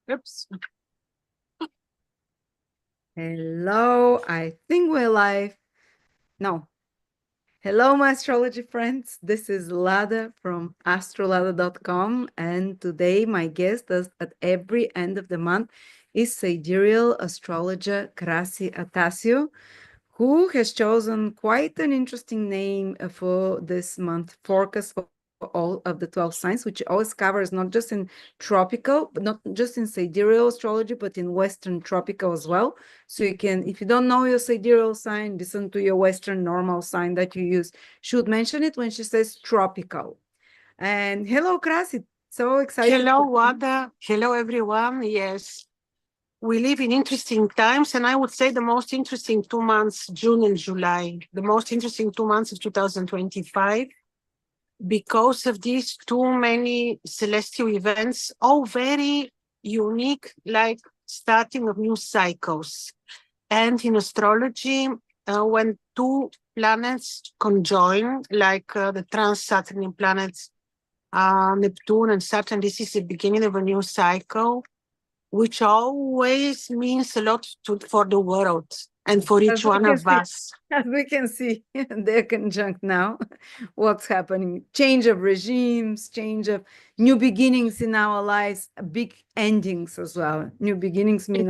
Oops. Hello, I think we're live. No. Hello, my astrology friends. This is Lada from Astrolada.com. And today, my guest at every end of the month is sidereal astrologer Krasi Atasio, who has chosen quite an interesting name for this month forecast for all of the 12 signs, which always covers not just in tropical, but not just in sidereal astrology, but in Western tropical as well. So you can, if you don't know your sidereal sign, listen to your Western normal sign that you use. She would mention it when she says tropical. And hello, Krasi. So excited. Hello, Wada. Hello, everyone. Yes, we live in interesting times, and I would say the most interesting 2 months, June and July, the most interesting 2 months of 2025, because of these too many celestial events, all very unique, like starting of new cycles. And in astrology, when two planets conjoin, like the trans-Saturnian planets, Neptune and Saturn, this is the beginning of a new cycle, which always means a lot for the world and for each one of us. As we can see, they're conjunct now. What's happening? Change of regimes, change of new beginnings in our lives, big endings as well. New beginnings mean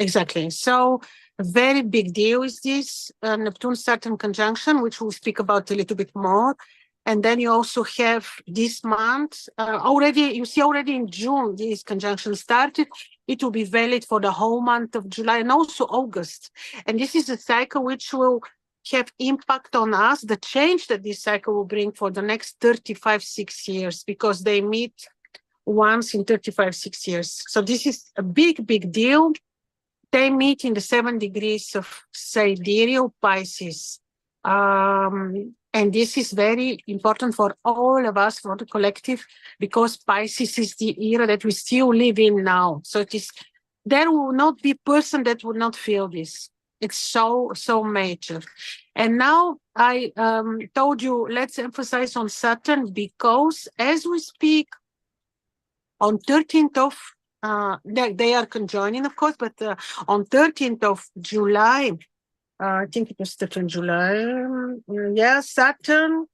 Exactly. So a very big deal is this Neptune-Saturn conjunction, which we'll speak about a little bit more. And then you also have this month, you see already in June, this conjunction started. It will be valid for the whole month of July and also August. And this is a cycle which will have impact on us, the change that this cycle will bring for the next 6 years, because they meet once in 6 years. So this is a big, big deal. They meet in the 7 degrees of sidereal Pisces. And this is very important for all of us, for the collective, because Pisces is the era that we still live in now. So there will not be a person that would not feel this. It's so major. And now I told you, let's emphasize on Saturn, because as we speak, on 13th of they are conjoining, of course, but on 13th of July, I think it was 13th July, Saturn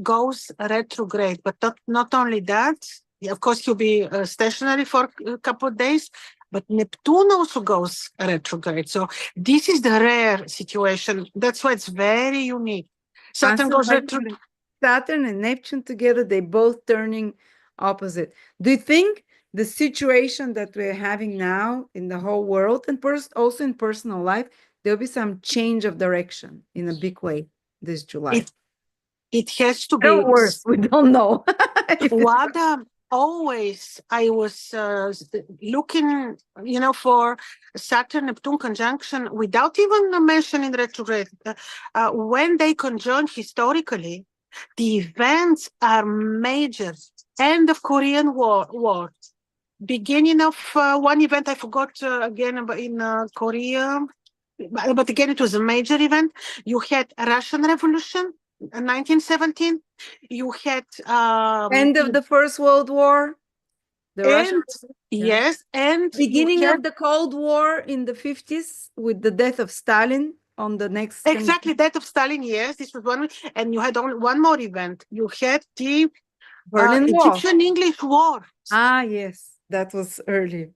goes retrograde. But not only that, of course, he'll be stationary for a couple of days, but Neptune also goes retrograde. So this is the rare situation. That's why it's very unique. Saturn goes retrograde. Saturn and Neptune together, they both turning opposite. Do you think the situation that we're having now in the whole world and also in personal life, there'll be some change of direction in a big way this July? It has to be. No worse, we don't know. Wada, always I was looking, for Saturn-Neptune conjunction without even mentioning retrograde. When they conjoin historically, the events are major. End of Korean War. Beginning of one event, I forgot again in Korea, but again, it was a major event. You had Russian Revolution, 1917. You had end of the First World War. Yes, and beginning of the Cold War in the 50s with the death of Stalin on the next. Exactly, death of Stalin. Yes, this was one, and you had only one more event. You had the Egyptian-English War. Ah, yes, that was early.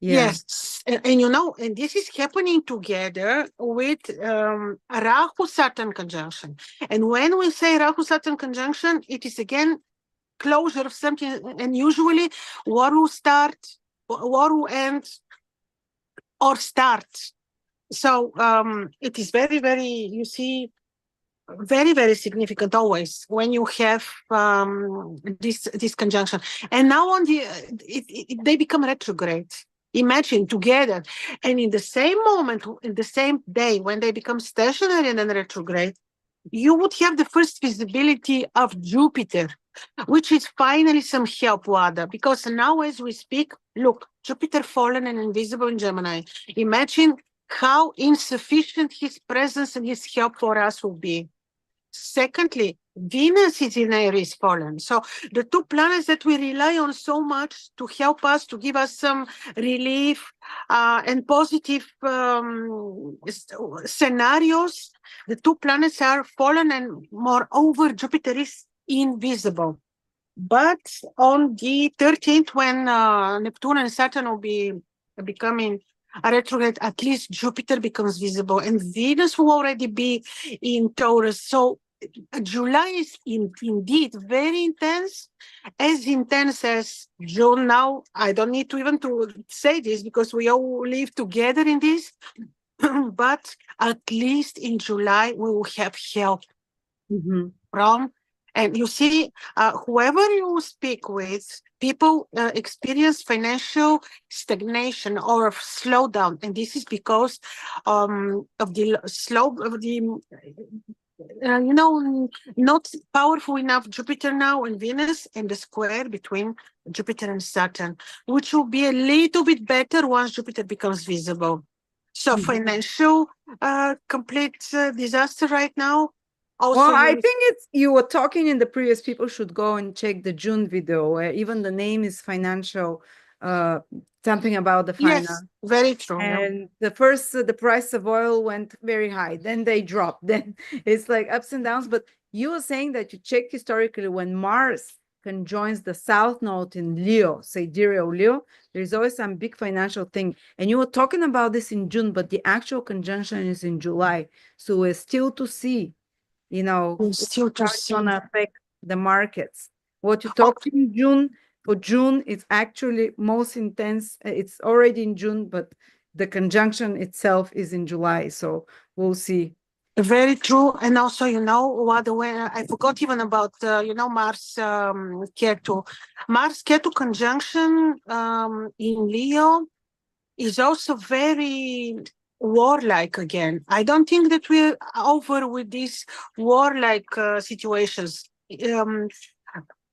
Yes, and and this is happening together with Rahu-Saturn conjunction. And when we say Rahu-Saturn conjunction, it is again closure of something, and usually war will end, or start. So it is very, very, you see, very, very significant always when you have this conjunction. And now they become retrograde. Imagine together. And in the same moment, in the same day, when they become stationary and then retrograde, you would have the first visibility of Jupiter, which is finally some help, Wada, because now as we speak, look, Jupiter fallen and invisible in Gemini. Imagine how insufficient his presence and his help for us will be. Secondly, Venus is in Aries fallen. So the two planets that we rely on so much to help us, to give us some relief and positive scenarios, the two planets are fallen, and moreover, Jupiter is invisible. But on the 13th, when Neptune and Saturn will be becoming a retrograde, at least Jupiter becomes visible, and Venus will already be in Taurus. So July is indeed very intense as June. Now, I don't need to even to say this because we all live together in this, but at least in July, we will have help from, and you see, whoever you speak with, people experience financial stagnation or slowdown, and this is because of the not powerful enough Jupiter now and Venus, and the square between Jupiter and Saturn, which will be a little bit better once Jupiter becomes visible. So financial complete disaster right now. Also, well, I think it's, you were talking in the previous, people should go and check the June video where even the name is financial, something about the finance. Yes, very true. And the first, the price of oil went very high, then they dropped, then it's like ups and downs. But you were saying that you check historically when Mars conjoins the South Node in Leo, Sidereal Leo, there's always some big financial thing. And you were talking about this in June, but the actual conjunction is in July. So we're still to see, you know, still to it's see. going to affect the markets. What you talked in June, for June, it's actually most intense. It's already in June, but the conjunction itself is in July. So we'll see. Very true. And also, what the way I forgot even about, Mars Ketu. Mars Ketu conjunction in Leo is also very warlike again. I don't think that we're over with these warlike situations.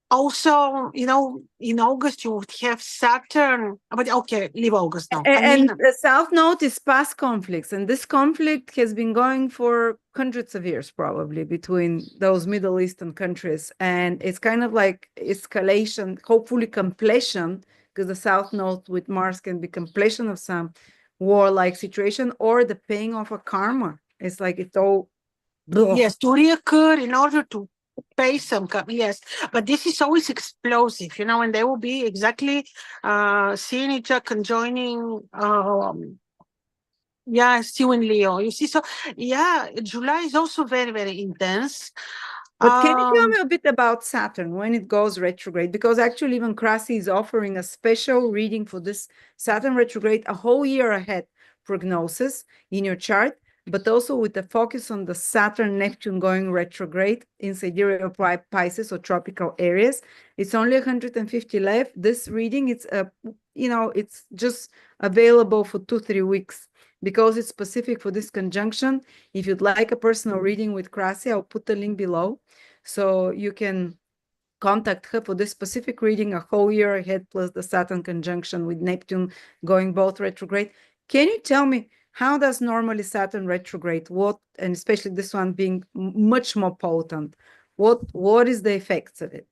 Also, in August you would have Saturn, but okay, leave August now. And the South Node is past conflicts, and this conflict has been going for hundreds of years, probably, between those Middle Eastern countries. And it's kind of like escalation, hopefully completion, because the South Node with Mars can be completion of some warlike situation or the paying of a karma. It's like it's all. Yes, to reoccur in order to pay some, yes, but this is always explosive, and they will be exactly seeing each other, conjoining, still in Leo, you see. So July is also very, very intense. But can you tell me a bit about Saturn when it goes retrograde? Because actually even Krasi is offering a special reading for this Saturn retrograde, a whole year ahead prognosis in your chart, but also with the focus on the Saturn Neptune going retrograde in sidereal Pisces or tropical areas. It's only 150 left. This reading, it's it's just available for 2-3 weeks because it's specific for this conjunction. If you'd like a personal reading with Krasi, I'll put the link below so you can contact her for this specific reading, a whole year ahead, plus the Saturn conjunction with Neptune going both retrograde. Can you tell me, how does normally Saturn retrograde, and especially this one being much more potent, what is the effects of it?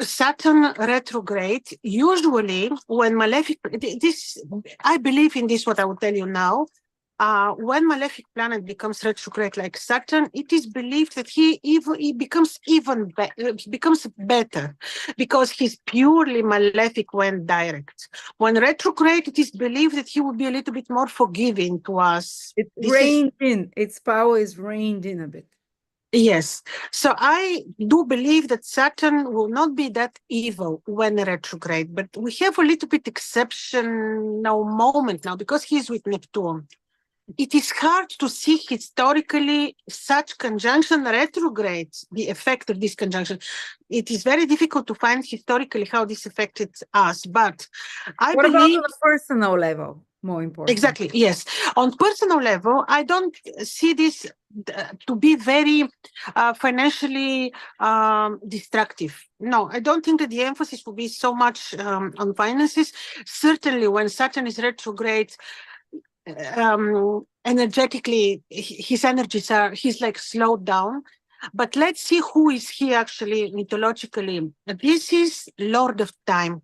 Saturn retrograde, usually when malefic, I believe in this, what I will tell you now. When malefic planet becomes retrograde like Saturn, it is believed that he becomes becomes better because he's purely malefic when direct. When retrograde, it is believed that he will be a little bit more forgiving to us. It's reined in. Its power is reined in a bit. Yes. So I do believe that Saturn will not be that evil when retrograde, but we have a little bit exceptional moment now because he's with Neptune. It is hard to see historically such conjunction retrogrades, the effect of this conjunction. It is very difficult to find historically how this affected us, but I believe... What about on a personal level? More important. Exactly, yes. On personal level, I don't see this to be very financially destructive. No, I don't think that the emphasis will be so much on finances. Certainly, when Saturn is retrograde, energetically, his energies he's like slowed down. But let's see who is he actually mythologically. This is Lord of Time.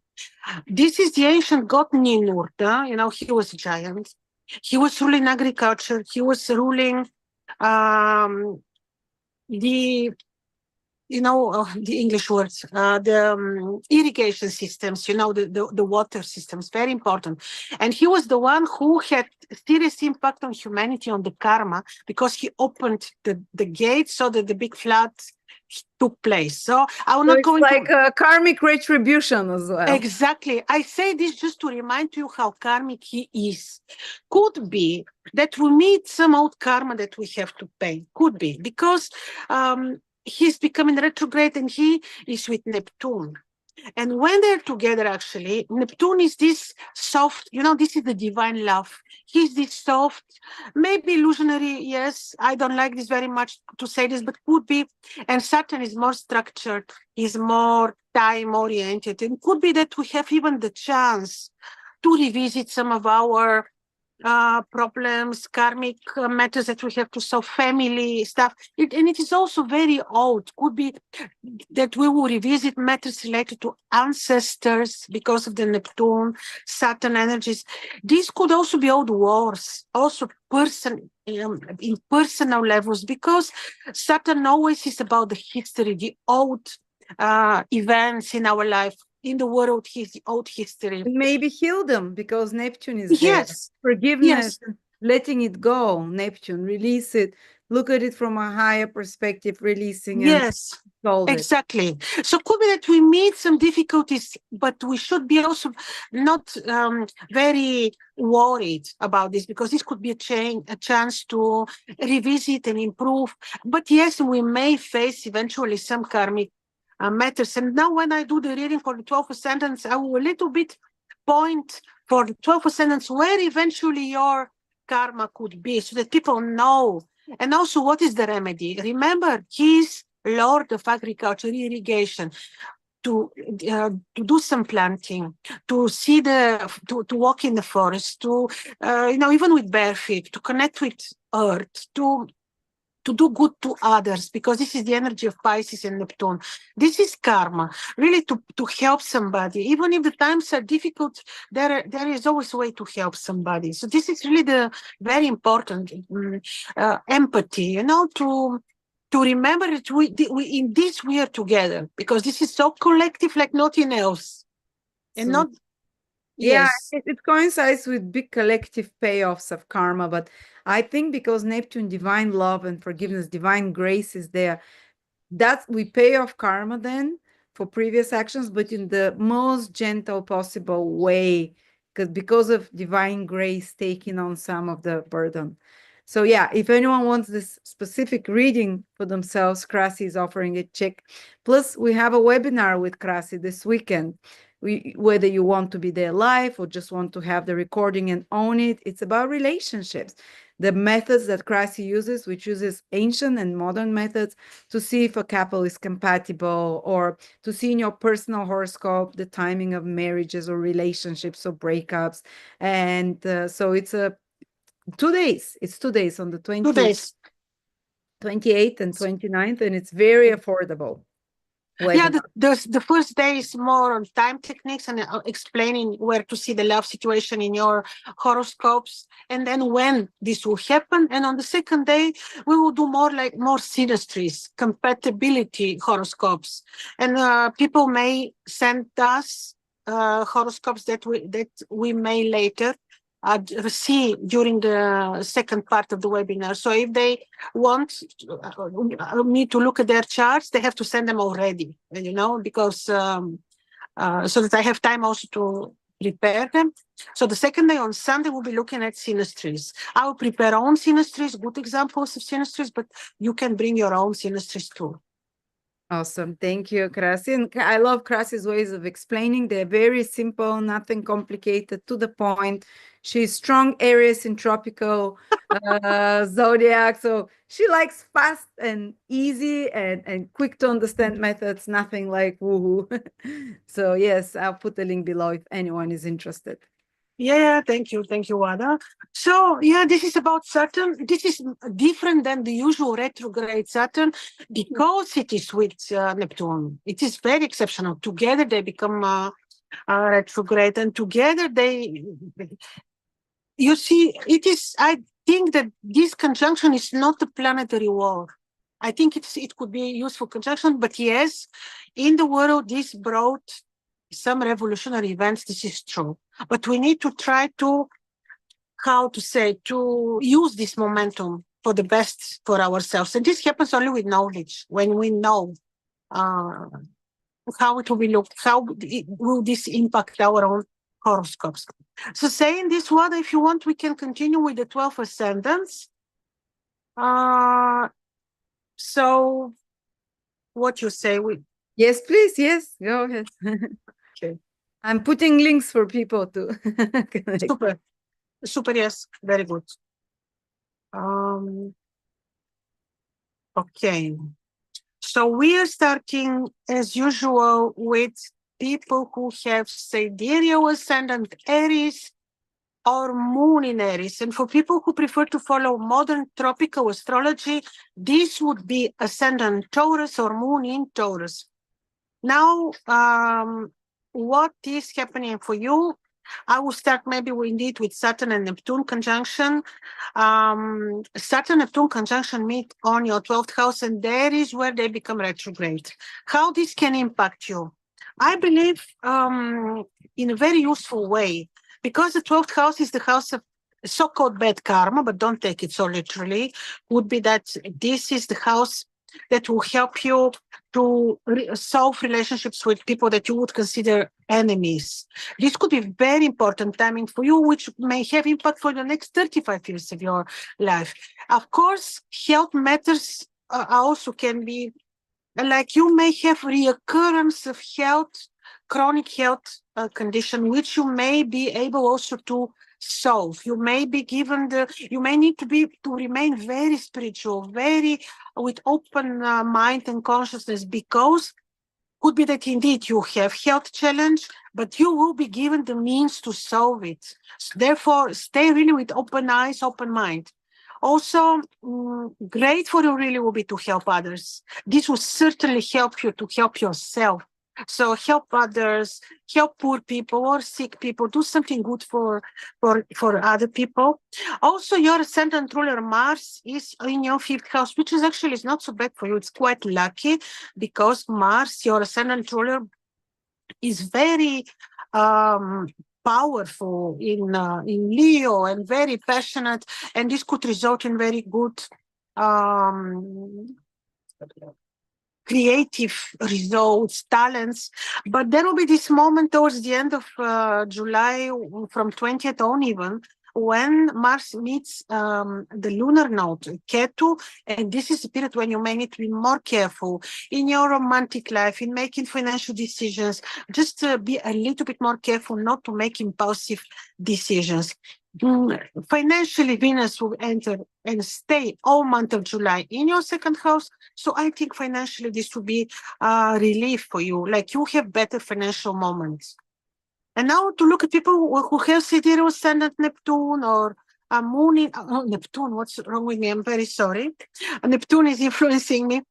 This is the ancient god Ninurta. You know, he was a giant. He was ruling agriculture. He was ruling the the English words, the irrigation systems, the water systems, very important. And he was the one who had serious impact on humanity, on the karma, because he opened the gate so that the big flood took place. So I will not go into... like a karmic retribution as well. Exactly. I say this just to remind you how karmic he is. Could be that we meet some old karma that we have to pay. Could be, because he's becoming retrograde and he is with Neptune. And when they're together, actually, Neptune is this soft, this is the divine love. He's this soft, maybe illusionary. Yes, I don't like this very much to say this, but could be. And Saturn is more structured, is more time oriented. And could be that we have even the chance to revisit some of our problems, karmic matters that we have to solve, family stuff. And it is also very old. Could be that we will revisit matters related to ancestors because of the Neptune, Saturn energies. These could also be old wars, also in personal levels, because Saturn always is about the history, the old events in our life. In the world, his old history. Maybe heal them, because Neptune is yes. there. Forgiveness, yes. letting it go, Neptune, release it, look at it from a higher perspective, releasing Yes, exactly. So could be that we meet some difficulties, but we should be also not very worried about this, because this could be a chance to revisit and improve. But yes, we may face eventually some karmic matters. And now when I do the reading for the 12 ascendants, I will a little bit point for the 12 ascendants where eventually your karma could be, so that people know. And also, what is the remedy? Remember, he's Lord of Agriculture, irrigation, to do some planting, to see to walk in the forest, to even with bare feet, to connect with earth, to do good to others, because this is the energy of Pisces and Neptune. This is karma, really to help somebody. Even if the times are difficult, there is always a way to help somebody. So this is really the very important empathy, to remember that we in this we are together, because this is so collective like nothing else. And not... Yeah, Yes. it coincides with big collective payoffs of karma, but I think because Neptune, divine love and forgiveness, divine grace is there, that we pay off karma then for previous actions, but in the most gentle possible way, because of divine grace taking on some of the burden. So yeah, if anyone wants this specific reading for themselves, Krasi is offering a check. Plus, we have a webinar with Krasi this weekend. Whether you want to be there live or just want to have the recording and own it, it's about relationships. The methods that Krasi uses, which uses ancient and modern methods to see if a couple is compatible, or to see in your personal horoscope the timing of marriages or relationships or breakups. And so it's 2 days. It's 2 days, on the 2 days. 28th and 29th, and it's very affordable. Yeah, the first day is more on time techniques and explaining where to see the love situation in your horoscopes, and then when this will happen. And on the second day, we will do more synastries, compatibility horoscopes, and people may send us horoscopes that we may later see during the second part of the webinar. So if they want me to look at their charts, they have to send them already, because so that I have time also to prepare them. So the second day on Sunday, we'll be looking at synastries. I will prepare own synastries, good examples of synastries, but you can bring your own synastries too. Awesome. Thank you, Krasi. And I love Krasi's ways of explaining. They're very simple, nothing complicated, to the point. She's strong Aries in tropical zodiac. So she likes fast and easy and quick to understand methods, nothing like woohoo. So yes, I'll put the link below if anyone is interested. Yeah, thank you, Wada. So, yeah, this is about Saturn. This is different than the usual retrograde Saturn because it is with Neptune. It is very exceptional. Together they become retrograde, and together you see, it is. I think that this conjunction is not a planetary war. I think it could be a useful conjunction, but yes, in the world, this brought some revolutionary events. This is true, but we need to try to, how to say, to use this momentum for the best for ourselves, and this happens only with knowledge. When we know uh, how it will be looked, will this impact our own horoscopes. So saying this, what if you want, we can continue with the 12 ascendants. So what you say? Yes, please. Yes, go ahead. Okay. I'm putting links for people to connect. Super, yes, very good. Okay. So we are starting as usual with people who have sidereal ascendant Aries or moon in Aries. And for people who prefer to follow modern tropical astrology, this would be ascendant Taurus or moon in Taurus. Now, what is happening for you? I will start maybe indeed with Saturn and Neptune conjunction. Saturn Neptune conjunction meet on your 12th house, and there is where they become retrograde. How this can impact you? I believe in a very useful way, because the 12th house is the house of so-called bad karma, but don't take it so literally, would be that this is the house that will help you to solve relationships with people that you would consider enemies. This could be very important timing for you, which may have impact for the next 35 years of your life. Of course, health matters also can be, like you may have reoccurrence of chronic health condition, which you may be able also to solve. You may be given you may need to remain very spiritual, very with open mind and consciousness, because could be that indeed you have health challenge, but you will be given the means to solve it. Therefore, stay really with open eyes, open mind. Also, great for you really will be to help others. This will certainly help you to help yourself. So help others, help poor people or sick people, do something good for other people. Also, your ascendant ruler Mars is in your 5th house, which is not so bad for you. It's quite lucky, because Mars, your ascendant ruler, is very powerful in Leo and very passionate, and this could result in very good creative results, talents. But there will be this moment towards the end of July, from 20th on even, when Mars meets the lunar node, Ketu, and this is a period when you may need to be more careful in your romantic life, in making financial decisions. Just be a little bit more careful not to make impulsive decisions. Financially, Venus will enter and stay all month of July in your 2nd house. So I think financially this will be a relief for you, like you have better financial moments. And now to look at people who have sidereal ascendant Neptune or a moon in Neptune. What's wrong with me? I'm very sorry. Neptune is influencing me.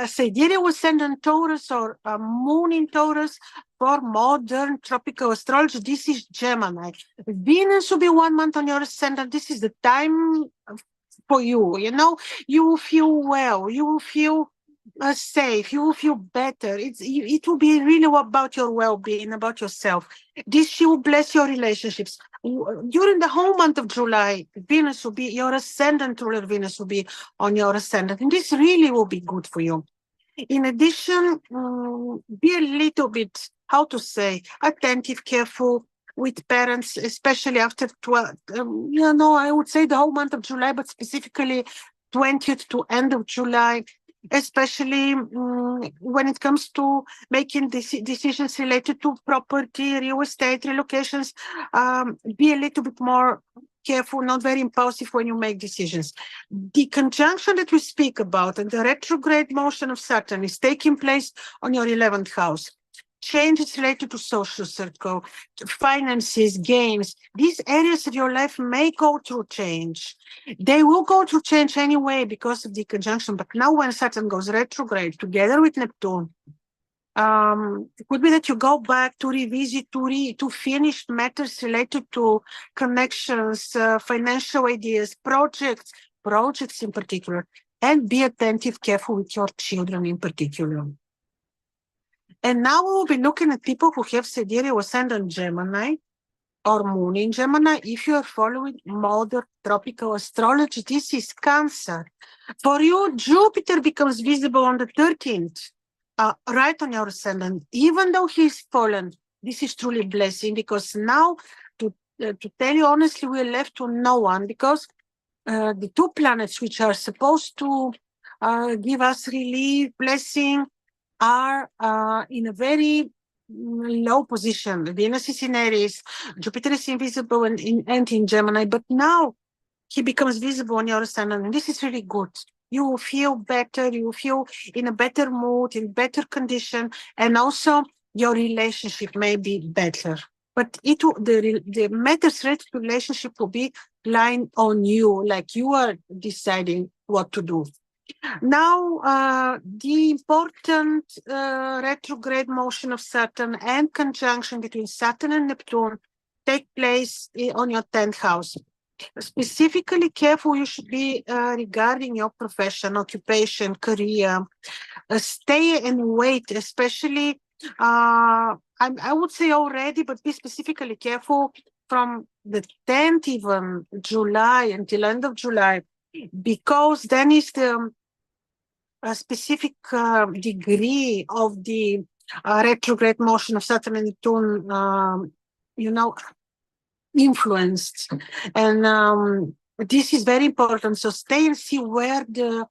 Sidereal ascendant Taurus or a moon in Taurus for modern tropical astrology. This is Gemini. Venus will be 1 month on your ascendant. This is the time for you. You know, you will feel well. You will feel safe. You will feel better. It will be really about your well-being, about yourself. This will bless your relationships. During the whole month of July, Venus will be your ascendant ruler. Venus will be on your ascendant, and this really will be good for you. In addition, be a little bit, how to say, attentive, careful with parents, especially after 12, I would say the whole month of July, but specifically 20th to end of July, especially when it comes to making decisions related to property, real estate, relocations. Be a little bit more careful, not very impulsive when you make decisions. The conjunction that we speak about and the retrograde motion of Saturn is taking place on your 11th house. changes related to social circle, to finances, gains. These areas of your life may go through change. They will go through change anyway because of the conjunction. But now when Saturn goes retrograde together with Neptune, it could be that you go back to revisit, to finish matters related to connections, financial ideas, projects in particular, and be attentive, careful with your children in particular. And now we'll be looking at people who have sidereal ascendant Gemini or moon in Gemini. If you are following modern tropical astrology, this is Cancer. For you, Jupiter becomes visible on the 13th, right on your ascendant. Even though he's fallen, this is truly blessing, because now, to tell you honestly, we're left to no one, because the two planets which are supposed to give us relief, blessing, are in a very low position. Venus is in Aries, Jupiter is invisible and in Gemini, but now he becomes visible on your ascendant, and this is really good. You will feel better, you will feel in a better mood, in better condition, and also your relationship may be better. But the matters related to relationship will be lying on you, like you are deciding what to do. Now, the important retrograde motion of Saturn and conjunction between Saturn and Neptune take place on your 10th house. Specifically careful you should be regarding your profession, occupation, career. Stay and wait, especially, I would say already, but be specifically careful from the 10th even July until end of July, because then is the a specific degree of the retrograde motion of Saturn and Neptune, influenced. And this is very important. So stay and see where the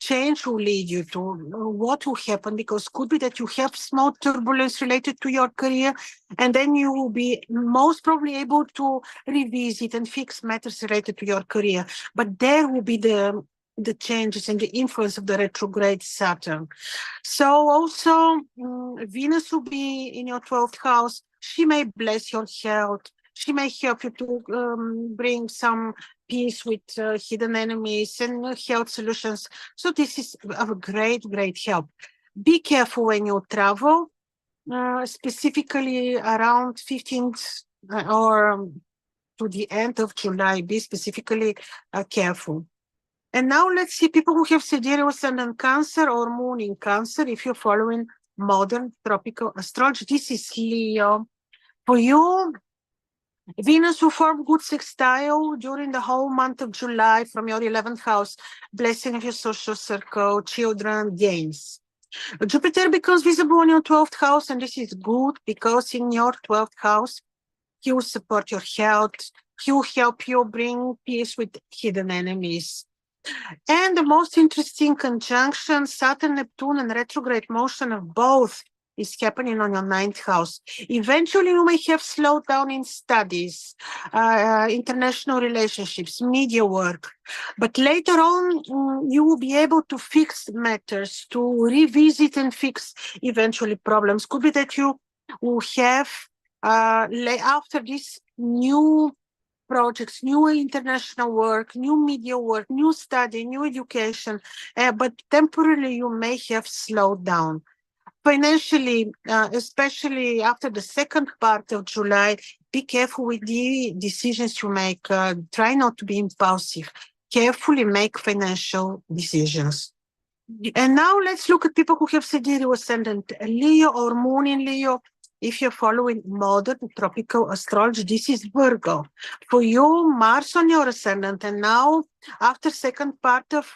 change will lead you to, what will happen, because could be that you have small turbulence related to your career, and then you will be most probably able to revisit and fix matters related to your career. But there will be the changes and the influence of the retrograde Saturn. So also Venus will be in your 12th house. She may bless your health. She may help you to bring some peace with hidden enemies and health solutions. So this is of a great, great help. Be careful when you travel, specifically around 15th or to the end of July. Be specifically careful. And now let's see people who have sidereal ascendant Cancer or moon in Cancer. If you're following modern tropical astrology, this is Leo. For you, Venus will form good sextile during the whole month of July from your 11th house, blessing of your social circle, children, gains. Jupiter becomes visible in your 12th house, and this is good because in your 12th house, he will support your health. He will help you bring peace with hidden enemies. And the most interesting conjunction, Saturn, Neptune, and retrograde motion of both is happening on your 9th house. Eventually, you may have slowed down in studies, international relationships, media work. But later on, you will be able to fix matters, to revisit and fix eventually problems. Could be that you will have, after this, new projects, new international work, new media work, new study, new education, but temporarily you may have slowed down. Financially, especially after the second part of July, be careful with the decisions you make. Try not to be impulsive. Carefully make financial decisions. And now let's look at people who have sidereal ascendant Leo or moon in Leo. If you're following modern tropical astrology, this is Virgo. For you, Mars on your ascendant, and now after second part of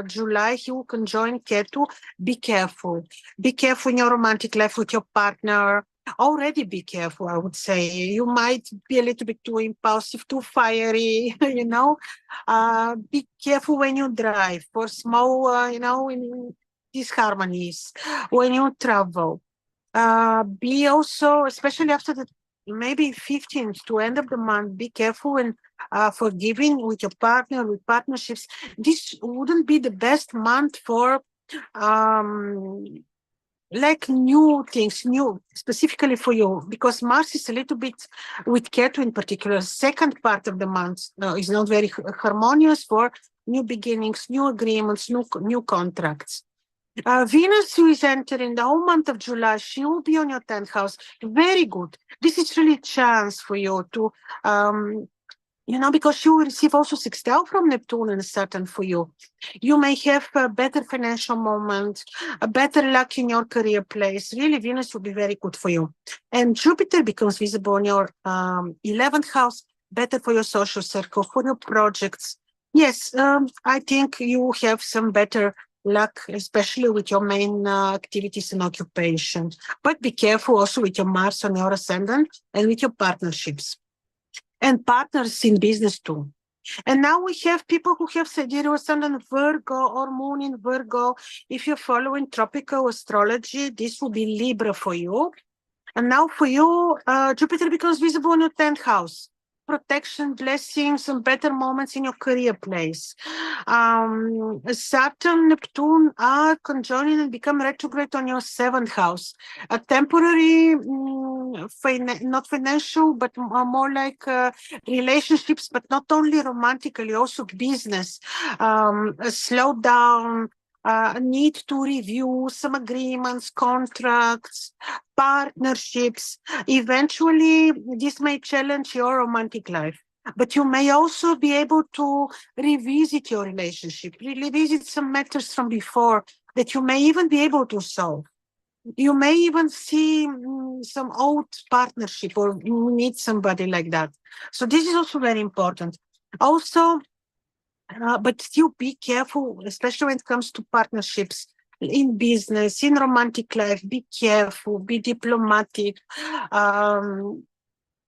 July, he will conjoin Ketu. Be careful. Be careful in your romantic life with your partner. Already be careful, I would say. You might be a little bit too impulsive, too fiery, Be careful when you drive for small, in disharmonies. When you travel. Be also, especially after the maybe 15th to end of the month, be careful when forgiving with your partner, with partnerships. This wouldn't be the best month for like new things, new specifically for you, because Mars is a little bit with Ketu in particular. Second part of the month is not very harmonious for new beginnings, new agreements, new contracts. Venus, who is entering the whole month of July, she will be on your 10th house. Very good. This is really a chance for you to because you will receive also sextile from Neptune and Saturn for you. You may have a better financial moment, a better luck in your career place. Really, Venus will be very good for you. And Jupiter becomes visible in your 11th house, better for your social circle, for your projects. Yes, I think you have some better luck, especially with your main activities and occupation. But be careful also with your Mars on your ascendant and with your partnerships. And partners in business too. And now we have people who have Sagittarius ascendant Virgo or Moon in Virgo. If you're following tropical astrology, this will be Libra for you. And now for you, Jupiter becomes visible in your 10th house. Protection, blessings, and better moments in your career place. Saturn, Neptune are conjoining and become retrograde on your 7th house. A temporary, not financial, but more like relationships, but not only romantically, also business. A slowdown, a need to review some agreements, contracts, partnerships. Eventually, this may challenge your romantic life, but you may also be able to revisit your relationship, revisit some matters from before that you may even be able to solve. You may even see some old partnership or you meet somebody like that. So this is also very important. Also, but still be careful, especially when it comes to partnerships in business, in romantic life. Be careful, be diplomatic,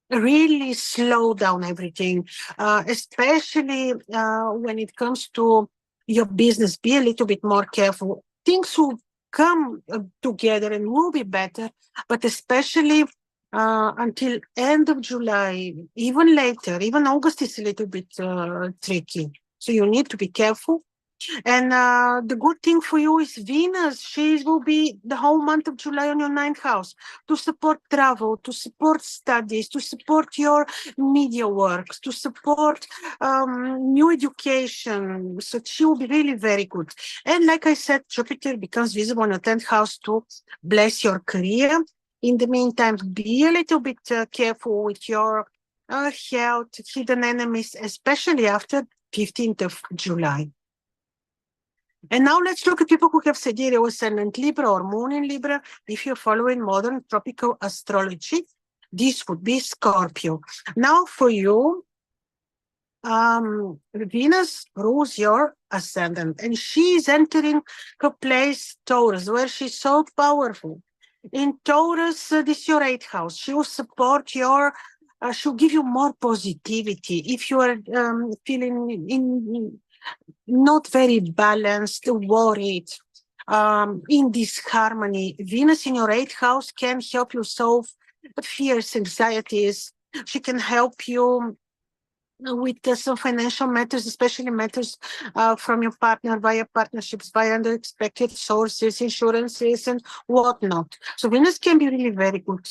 really slow down everything, especially when it comes to your business. Be a little bit more careful. Things will come together and will be better, but especially until end of July, even later, even August is a little bit tricky. So you need to be careful. And the good thing for you is Venus. She will be the whole month of July on your 9th house to support travel, to support studies, to support your media works, to support new education. So she will be really very good. And like I said, Jupiter becomes visible on your 10th house to bless your career. In the meantime, be a little bit careful with your health, hidden enemies, especially after 15th of July. And now let's look at people who have Sagittarius ascendant Libra or Moon in Libra. If you're following modern tropical astrology, this would be Scorpio. Now for you, Venus rules your ascendant, and she is entering her place Taurus, where she's so powerful. In Taurus, this is your 8th house. She will support your, she'll give you more positivity. If you are feeling not very balanced, worried, in disharmony, Venus in your 8th house can help you solve fears, anxieties. She can help you with some financial matters, especially matters from your partner, via partnerships, via unexpected sources, insurances, and whatnot. So Venus can be really very good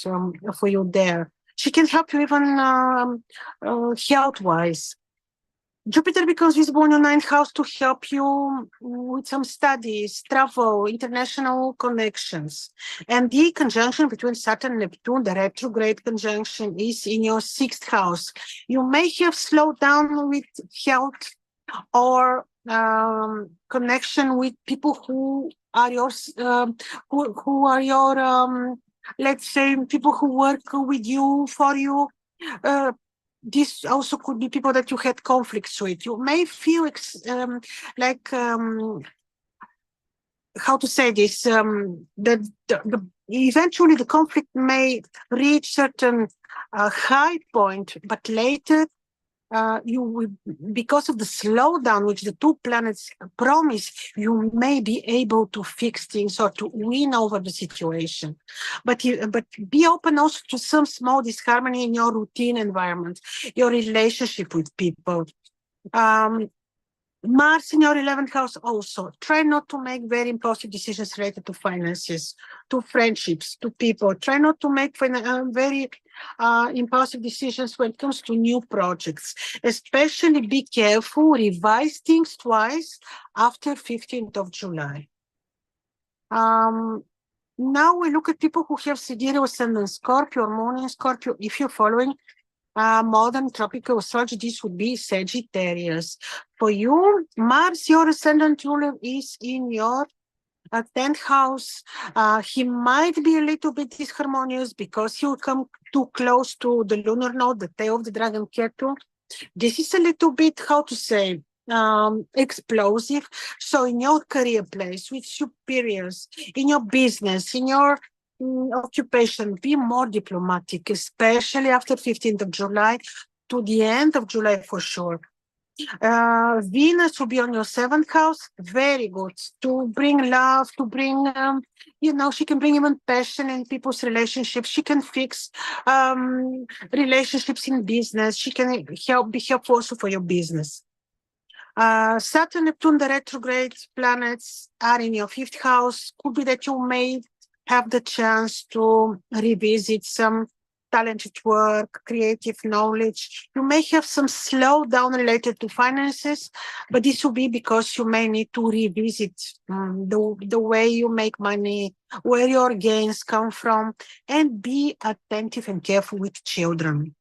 for you there. She can help you even health-wise. Jupiter becomes visible in your 9th house to help you with some studies, travel, international connections. And the conjunction between Saturn and Neptune, the retrograde conjunction, is in your 6th house. You may have slowed down with health or connection with people who are yours, who are your, let's say, people who work with you, for you. This also could be people that you had conflicts with. You may feel how to say this, that eventually the conflict may reach certain high point, but later you will, because of the slowdown which the two planets promise, you may be able to fix things or to win over the situation. But be open also to some small disharmony in your routine environment, your relationship with people. Mars in your 11th house also. Try not to make very impulsive decisions related to finances, to friendships, to people. Try not to make very impulsive decisions when it comes to new projects. Especially be careful, revise things twice after 15th of July. Now we look at people who have Sidereal Ascendant Scorpio or Moon in Scorpio. If you're following modern tropical astrology, this would be Sagittarius. For you, Mars, your ascendant ruler, is in your 10th house. He might be a little bit disharmonious because he will come too close to the lunar node, the tail of the dragon Ketu. This is a little bit, how to say, explosive. So in your career place, with superiors, in your business, in your occupation, be more diplomatic, especially after 15th of July to the end of July for sure. Venus will be on your 7th house, very good to bring love, to bring, she can bring even passion in people's relationships. She can fix relationships in business. She can be helpful also for your business. Saturn, Neptune, the retrograde planets are in your 5th house. Could be that you may have the chance to revisit some talented work, creative knowledge. You may have some slowdown related to finances, but this will be because you may need to revisit the way you make money, where your gains come from, and be attentive and careful with children.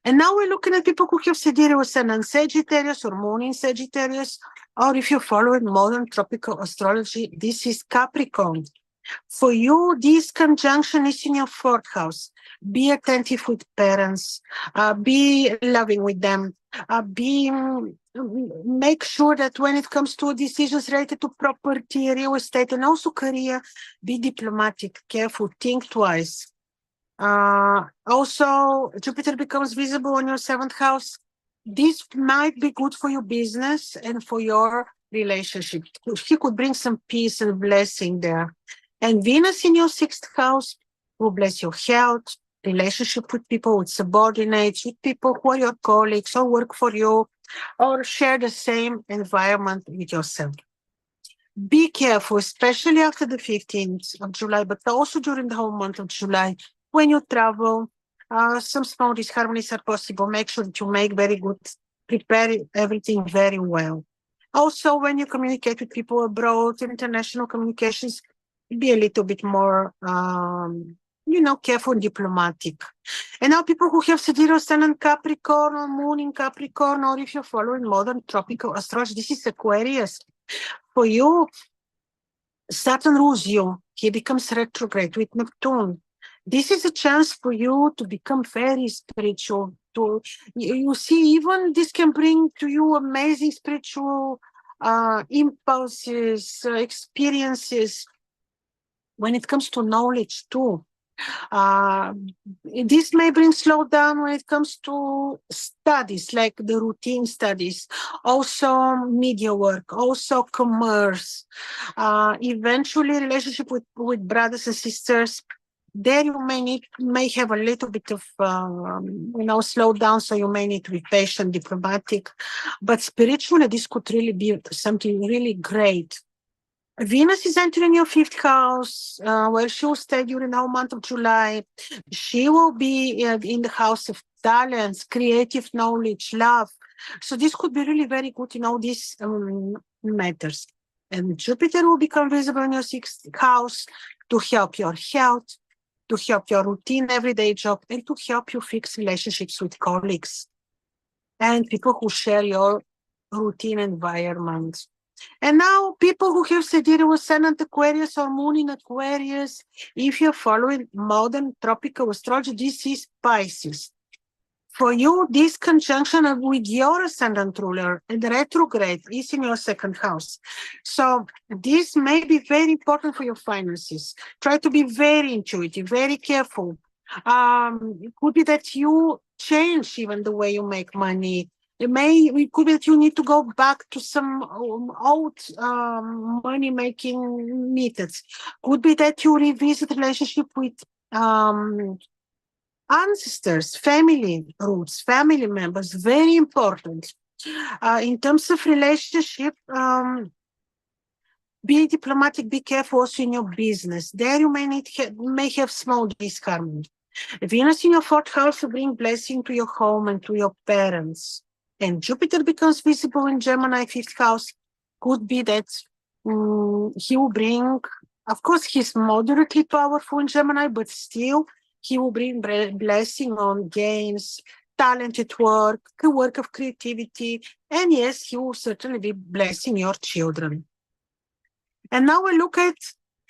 And now we're looking at people who have Sidereal Ascendant Sagittarius or Moon in Sagittarius, or if you're following modern tropical astrology, this is Capricorn. For you, this conjunction is in your 4th house. Be attentive with parents, be loving with them, make sure that when it comes to decisions related to property, real estate, and also career, be diplomatic, careful, think twice. Also, Jupiter becomes visible on your 7th house. This might be good for your business and for your relationship. He could bring some peace and blessing there. And Venus in your 6th house will bless your health, relationship with people, with subordinates, with people who are your colleagues or work for you or share the same environment with yourself. Be careful, especially after the 15th of July, but also during the whole month of July. When you travel, some small disharmonies are possible. Make sure that you make very good, prepare everything very well. Also, when you communicate with people abroad, international communications, be a little bit more, careful and diplomatic. And now people who have Sidereal Ascendant Capricorn or Moon in Capricorn, or if you're following modern tropical astrology, this is Aquarius. For you, Saturn rules you. He becomes retrograde with Neptune. This is a chance for you to become very spiritual. You see, even this can bring to you amazing spiritual impulses, experiences when it comes to knowledge too. This may bring slowdown when it comes to studies, like the routine studies, also media work, also commerce, eventually relationship with brothers and sisters. There you may have a little bit of slowdown, so you may need to be patient, diplomatic, but spiritually this could really be something really great. Venus is entering your 5th house, where she will stay during the whole month of July. She will be in the house of talents, creative knowledge, love. So this could be really very good in all these matters. And Jupiter will become visible in your 6th house to help your health, to help your routine everyday job, and to help you fix relationships with colleagues and people who share your routine environment. And now people who have Sidereal Ascendant Aquarius or Moon in Aquarius, if you're following modern tropical astrology, this is Pisces. For you, this conjunction with your ascendant ruler and the retrograde is in your 2nd house. So this may be very important for your finances. Try to be very intuitive, very careful. It could be that you change even the way you make money. It could be that you need to go back to some old money-making methods. Could be that you revisit relationship with ancestors, family roots, family members, very important. In terms of relationship, be diplomatic, be careful also in your business. There you may have small disharmony. Venus in your fourth house will bring blessing to your home and to your parents. And Jupiter becomes visible in Gemini fifth house. Could be that he will bring, of course, he's moderately powerful in Gemini, but still he will bring blessing on games, talented work, the work of creativity. And yes, he will certainly be blessing your children. And now we look at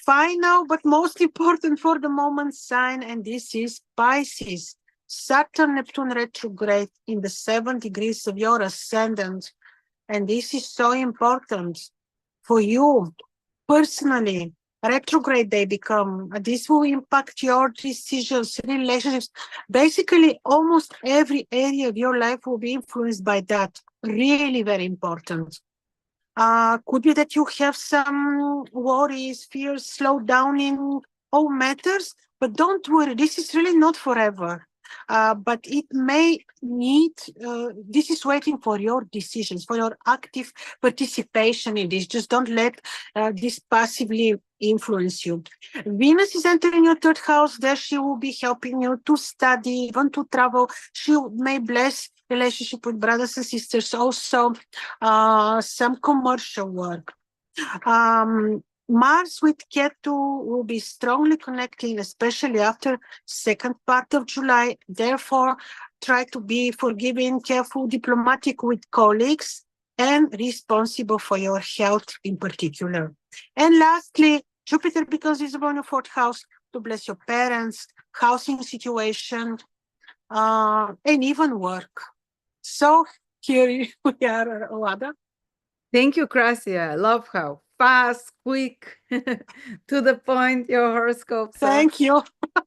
final, but most important for the moment sign, and this is Pisces. Saturn Neptune retrograde in the 7 degrees of your ascendant. And this is so important for you personally. Retrograde they become. This will impact your decisions, relationships. Basically, almost every area of your life will be influenced by that. Really very important. Could be that you have some worries, fears, slow down in all matters, but don't worry, this is really not forever. But it may need, this is waiting for your decisions, for your active participation in this. Just don't let this passively influence you. Venus is entering your third house. There she will be helping you to study, even to travel. She may bless relationship with brothers and sisters, also some commercial work. Mars with Ketu will be strongly connecting, especially after second part of July. Therefore, try to be forgiving, careful, diplomatic with colleagues, and responsible for your health in particular. And lastly, Jupiter becomes visible in your fourth house to bless your parents, housing situation, and even work. So here we are, Lada. Thank you, Krasia. I love how fast, quick, to the point your horoscopes are. Thank you.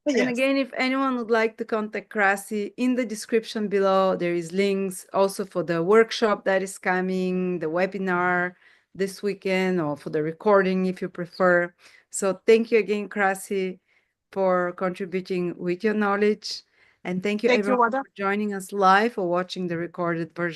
And Yes. again, if anyone would like to contact Krasi, in the description below, there is links also for the workshop that is coming, the webinar this weekend, or for the recording if you prefer. So thank you again, Krasi, for contributing with your knowledge. And thank you Thank you, everyone Wada. for joining us live or watching the recorded version.